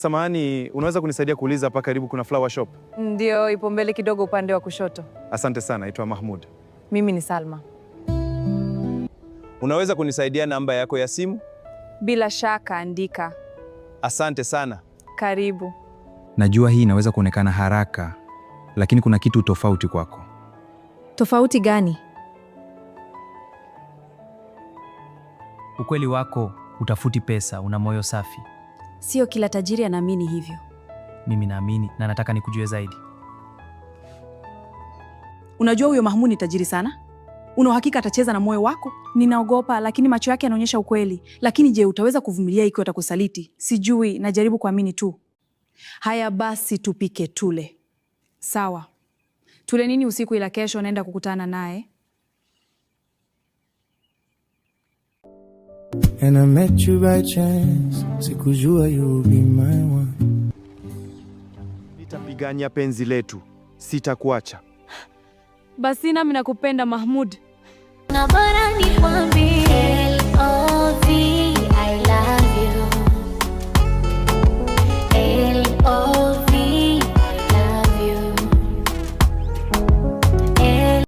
Samahani, unaweza kunisaidia kuuliza hapa karibu kuna flower shop? Ndio, ipo mbele kidogo upande wa kushoto. Asante sana, naitwa Mahmud. Mimi ni Salma. Unaweza kunisaidia namba yako ya simu? Bila shaka, andika. Asante sana. Karibu. Najua hii inaweza kuonekana haraka, lakini kuna kitu tofauti kwako. Tofauti gani? Ukweli wako, utafuti pesa, una moyo safi. Sio kila tajiri anaamini hivyo. Mimi naamini na nataka nikujue zaidi. Unajua huyo Mahmud ni tajiri sana? Una uhakika atacheza na moyo wako? Ninaogopa, lakini macho yake yanaonyesha ukweli. Lakini je, utaweza kuvumilia ikiwa atakusaliti? Sijui, najaribu kuamini tu. Haya basi, tupike tule. Sawa. Tule nini usiku, ila kesho naenda kukutana naye. And I met you by chance. Sikujua you'll be my one. Nitapigania penzi letu. Sitakuacha. Basi nami nakupenda Mahmud. Na bora nikwambie